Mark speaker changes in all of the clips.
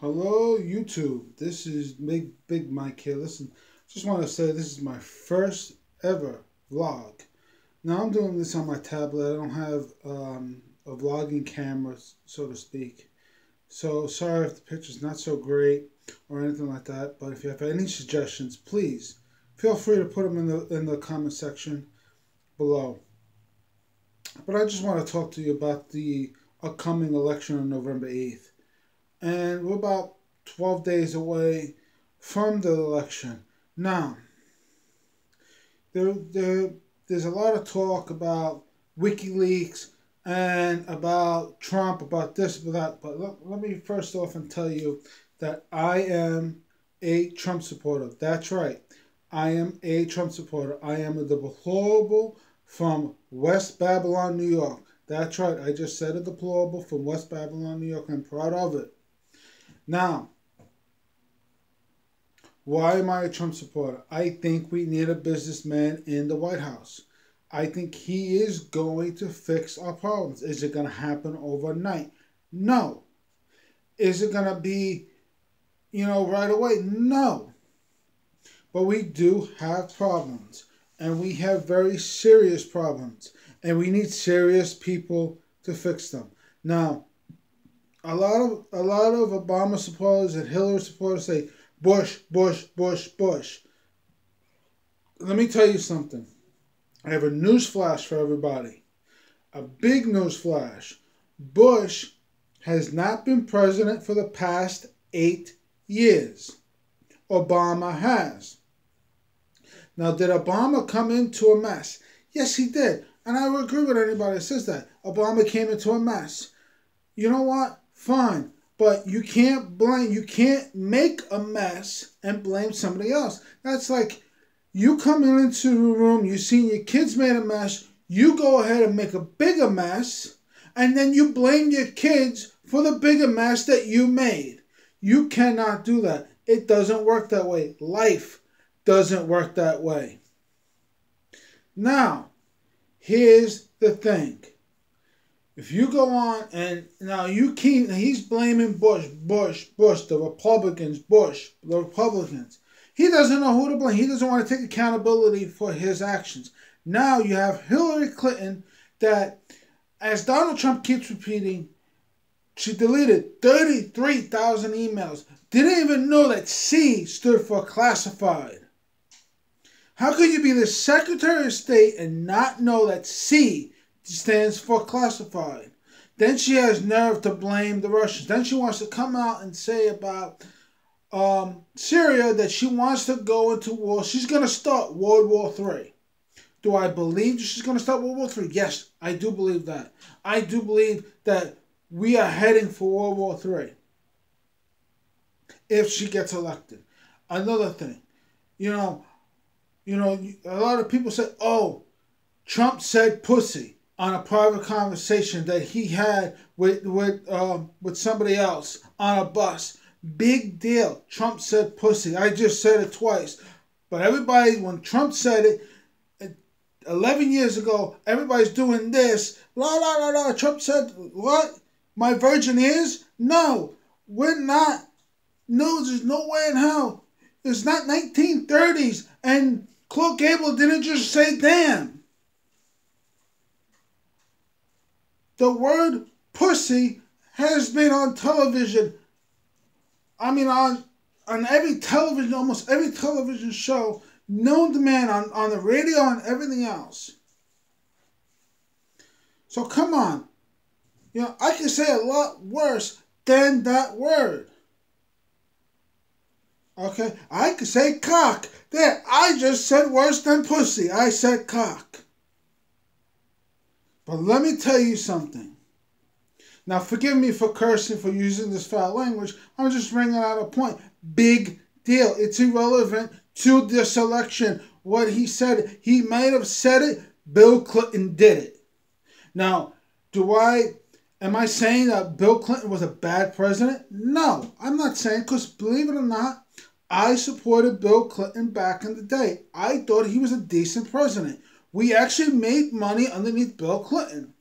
Speaker 1: Hello, YouTube. This is Big Mike here. Listen, just want to say this is my first ever vlog. Now I'm doing this on my tablet. I don't have a vlogging camera, so to speak. So sorry if the picture's not so great or anything like that. But if you have any suggestions, please feel free to put them in the comment section below. But I just want to talk to you about the upcoming election on November 8th. And we're about 12 days away from the election. Now, there's a lot of talk about WikiLeaks and about Trump, about this, about that. But let me first off and tell you that I am a Trump supporter. That's right. I am a Trump supporter. I am a Deployable from West Babylon, New York. That's right. I just said a Deployable from West Babylon, New York. I'm proud of it. Now, why am I a Trump supporter? I think we need a businessman in the White House. I think he is going to fix our problems. Is it going to happen overnight? No. Is it going to be, right away? No. But we do have problems. And we have very serious problems. And we need serious people to fix them. Now, a lot of Obama supporters and Hillary supporters say, Bush, Bush, Bush, Bush. Let me tell you something. I have a news flash for everybody. A big news flash. Bush has not been president for the past 8 years. Obama has. Now, did Obama come into a mess? Yes, he did. And I would agree with anybody that says that. Obama came into a mess. You know what? Fine. But you can't make a mess and blame somebody else. That's like you coming into the room, you seen your kids made a mess, you go ahead and make a bigger mess, and then you blame your kids for the bigger mess that you made. You cannot do that. It doesn't work that way. Life doesn't work that way. Now, here's the thing. If you go on and now he's blaming Bush, the Republicans, the Republicans. He doesn't know who to blame. He doesn't want to take accountability for his actions. Now you have Hillary Clinton that, as Donald Trump keeps repeating, she deleted 33,000 emails. Didn't even know that C stood for classified. How could you be the Secretary of State and not know that C stands for classified? Then she has nerve to blame the Russians. Then she wants to come out and say about Syria that she wants to go into war. She's going to start World War III. Do I believe she's going to start World War III? Yes, I do believe that. I do believe that we are heading for World War III if she gets elected. Another thing, a lot of people say, oh, Trump said pussy on a private conversation that he had with somebody else on a bus. Big deal. Trump said pussy. I just said it twice. But everybody, when Trump said it 11 years ago, everybody's doing this. La, la, la, la. Trump said, what? My virgin ears? No, we're not. No, there's no way in hell. It's not 1930s. And Clark Gable didn't just say damn. The word pussy has been on television. I mean, on every television, almost every television show known to man, on the radio and everything else. So come on. I can say a lot worse than that word. Okay? I could say cock. There, I just said worse than pussy. I said cock. But let me tell you something. Now, forgive me for cursing, for using this foul language. I'm just bringing out a point. Big deal. It's irrelevant to this election. What he said, he might have said it. Bill Clinton did it. Now, am I saying that Bill Clinton was a bad president? No, I'm not saying, because believe it or not, I supported Bill Clinton back in the day. I thought he was a decent president. We actually made money underneath Bill Clinton.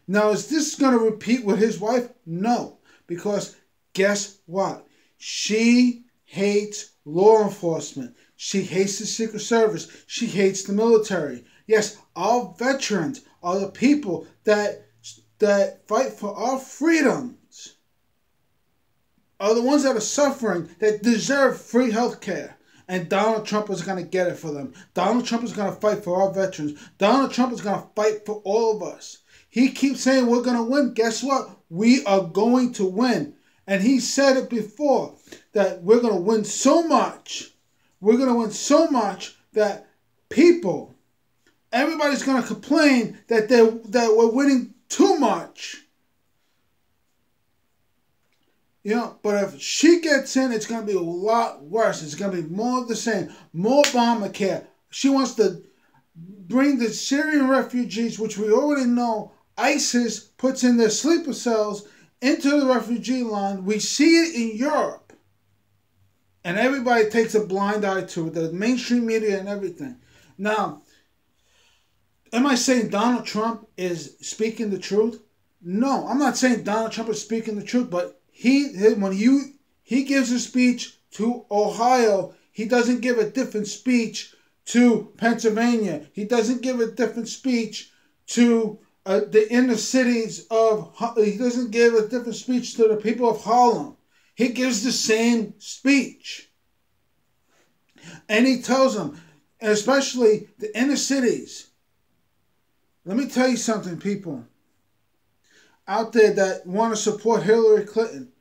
Speaker 1: Now, is this going to repeat with his wife? No, because Guess what? She hates law enforcement. She hates the Secret Service. She hates the military. Yes, our veterans are the people that fight for our freedoms, are the ones that are suffering, that deserve free health care. And Donald Trump is going to get it for them. Donald Trump is going to fight for our veterans. Donald Trump is going to fight for all of us. He keeps saying we're going to win. Guess what? We are going to win. And he said it before, that we're going to win so much. We're going to win so much that people, everybody's going to complain that we're winning too much. You know, but if she gets in, it's going to be a lot worse. It's going to be more of the same. More Obamacare. She wants to bring the Syrian refugees, which we already know ISIS puts in their sleeper cells, into the refugee line. We see it in Europe. And everybody takes a blind eye to it. The mainstream media and everything. Now, am I saying Donald Trump is speaking the truth? No, I'm not saying Donald Trump is speaking the truth, but when he gives a speech to Ohio, he doesn't give a different speech to Pennsylvania. He doesn't give a different speech to the inner cities of. He doesn't give a different speech to the people of Harlem. He gives the same speech, and he tells them, especially the inner cities. Let me tell you something, people out there that want to support Hillary Clinton.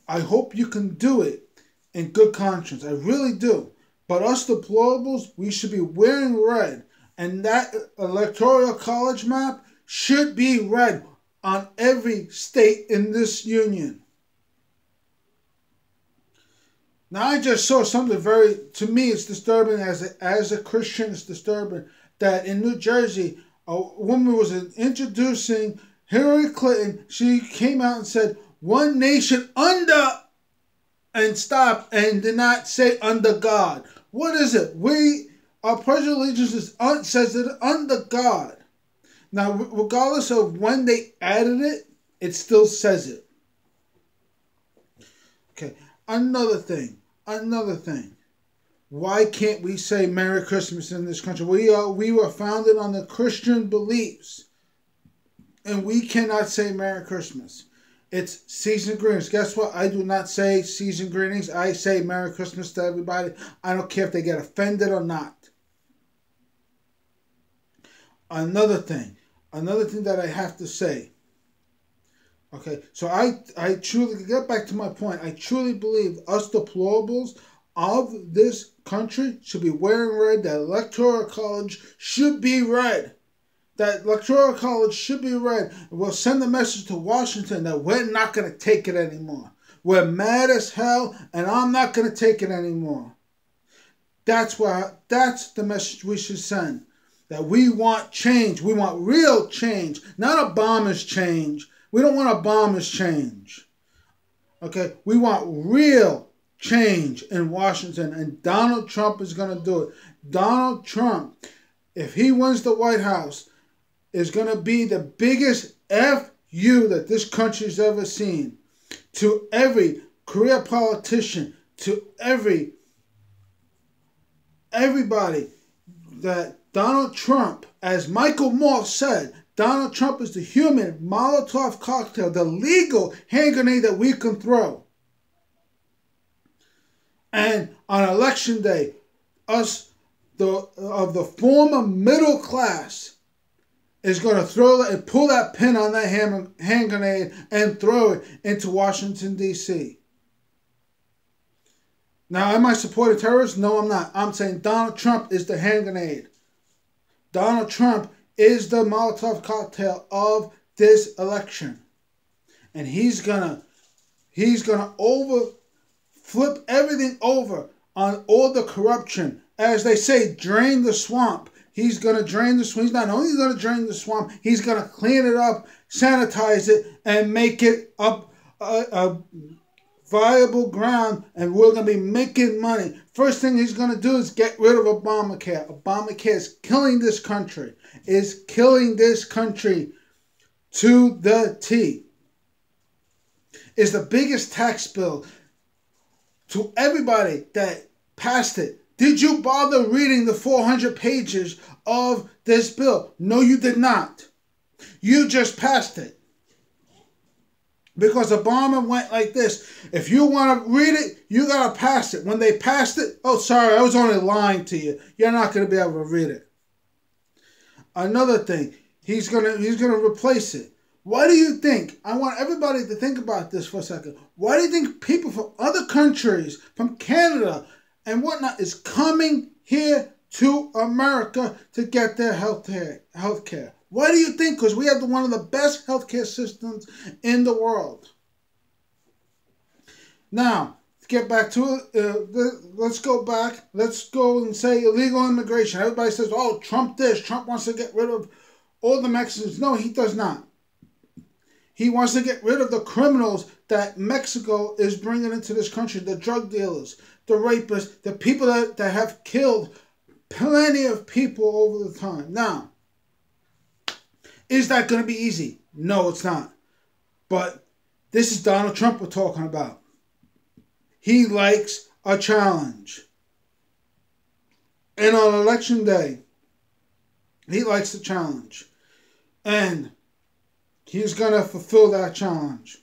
Speaker 1: I hope you can do it in good conscience. I really do. But us deplorables, we should be wearing red. And that electoral college map should be red on every state in this union. Now, I just saw something to me, it's disturbing as a Christian, it's disturbing that in New Jersey, a woman was introducing Hillary Clinton. She came out and said, "One nation under," and stopped and did not say "under God." What is it? Our pledge of allegiance says it under God. Now, regardless of when they added it, it still says it. Okay, another thing. Why can't we say Merry Christmas in this country? We were founded on the Christian beliefs. And we cannot say Merry Christmas. It's season greetings. Guess what? I do not say season greetings. I say Merry Christmas to everybody. I don't care if they get offended or not. Another thing that I have to say. Okay, so I truly, get back to my point, I truly believe us deplorables of this country should be wearing red. That electoral college should be red. That electoral college should be red. We'll send a message to Washington that we're not going to take it anymore. We're mad as hell, and I'm not going to take it anymore. That's the message we should send. That we want change. We want real change, not Obama's change. We don't want Obama's change. Okay? We want real change in Washington, and Donald Trump is going to do it. Donald Trump, if he wins the White House, is going to be the biggest FU that this country's ever seen. To every career politician, to everybody, that Donald Trump, as Michael Moore said, Donald Trump is the human Molotov cocktail, the legal hand grenade that we can throw. And on election day, of the former middle class, is going to throw and pull that pin on that hand grenade and throw it into Washington, D.C. Now, am I supporting terrorists? No, I'm not. I'm saying Donald Trump is the hand grenade. Donald Trump is the Molotov cocktail of this election. And he's gonna flip everything over on all the corruption. As they say, drain the swamp. He's going to drain the swamp. He's not only going to drain the swamp, he's going to clean it up, sanitize it, and make it a viable ground, and we're going to be making money. First thing he's going to do is get rid of Obamacare. Obamacare is killing this country. To the T. is the biggest tax bill. To everybody that passed it, did you bother reading the 400 pages of this bill? No, you did not. You just passed it. Because Obama went like this. If you want to read it, you got to pass it. When they passed it, oh, sorry, I was only lying to you. You're not going to be able to read it. Another thing, he's gonna replace it. Why do you think, I want everybody to think about this for a second. Why do you think people from other countries, from Canada and whatnot, is coming here to America to get their health care? Why do you think? Because we have one of the best healthcare systems in the world. Now, to get back to it, let's go back. Let's go and say illegal immigration. Everybody says, oh, Trump this. Trump wants to get rid of all the Mexicans. No, he does not. He wants to get rid of the criminals that Mexico is bringing into this country. The drug dealers, the rapists, the people that have killed plenty of people over the time. Now, is that going to be easy? No, it's not. But this is Donald Trump we're talking about. He likes a challenge. And on election day, he likes a challenge. And he's going to fulfill that challenge.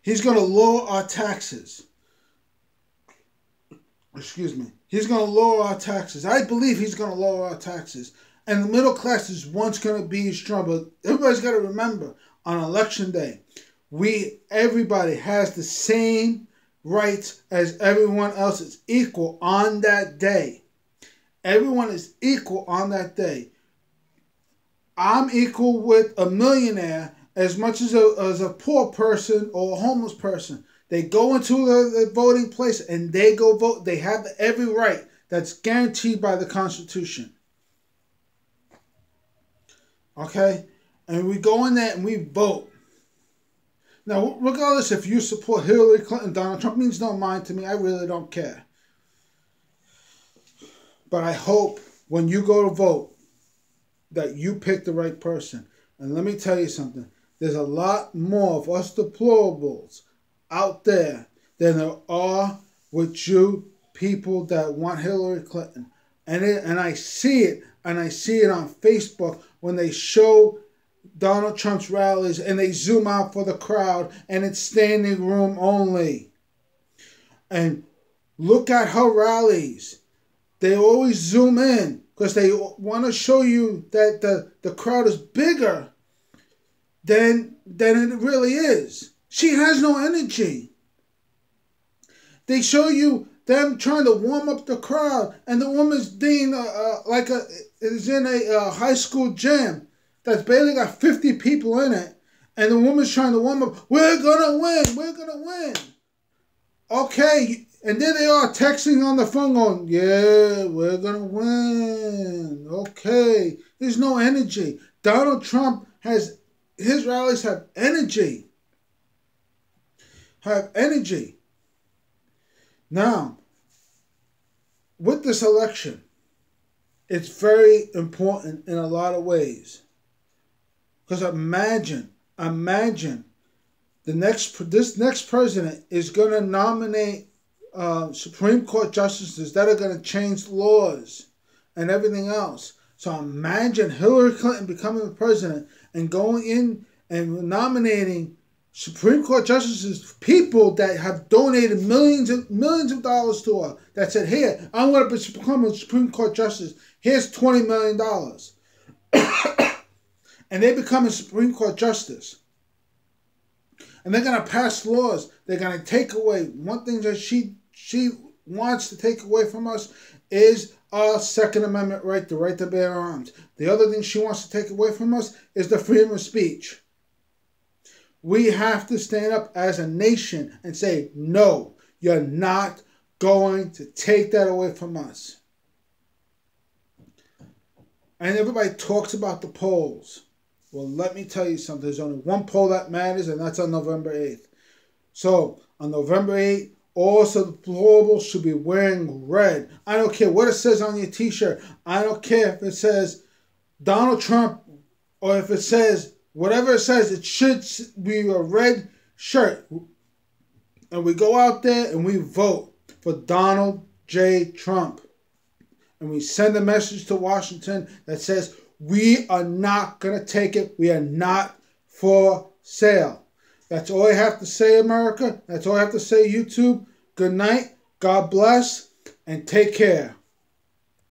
Speaker 1: He's going to lower our taxes. Excuse me. He's going to lower our taxes. I believe he's going to lower our taxes. And the middle class is once going to be strong. But everybody's got to remember, on election day, everybody has the same rights as everyone else. Is equal on that day. Everyone is equal on that day. I'm equal with a millionaire as much as a poor person or a homeless person. They go into the voting place and they go vote. They have every right that's guaranteed by the Constitution. Okay? And we go in there and we vote. Now, regardless if you support Hillary Clinton, Donald Trump, means no mind to me. I really don't care. But I hope when you go to vote that you pick the right person. And let me tell you something. There's a lot more of us deplorables out there than there are with you people that want Hillary Clinton. And I see it. And I see it on Facebook when they show Donald Trump's rallies and they zoom out for the crowd and it's standing room only. And look at her rallies. They always zoom in because they want to show you that the crowd is bigger than it really is. She has no energy. They show you them trying to warm up the crowd, and the woman's being is in a high school gym that's barely got 50 people in it, and the woman's trying to warm up. We're gonna win. We're gonna win. Okay, and there they are texting on the phone, going, "Yeah, we're gonna win." Okay, there's no energy. Donald Trump his rallies have energy. Have energy. Now, with this election, it's very important in a lot of ways. Because imagine, this next president is going to nominate Supreme Court justices that are going to change laws and everything else. So imagine Hillary Clinton becoming the president and going in and nominating Supreme Court justices, people that have donated millions of dollars to her, that said, here, I want to become a Supreme Court justice. Here's $20 million. And they become a Supreme Court justice. And they're going to pass laws. They're going to take away. One thing that she wants to take away from us is our Second Amendment right, the right to bear arms. The other thing she wants to take away from us is the freedom of speech. We have to stand up as a nation and say, no, you're not going to take that away from us. And everybody talks about the polls. Well, let me tell you something. There's only one poll that matters, and that's on November 8th. So, on November 8th, all deplorables should be wearing red. I don't care what it says on your t-shirt. I don't care if it says Donald Trump or if it says whatever it says. It should be a red shirt and we go out there and we vote for Donald J. Trump, and we send a message to Washington that says, we are not going to take it. We are not for sale. That's all I have to say, America. That's all I have to say, YouTube. Good night. God bless. And take care.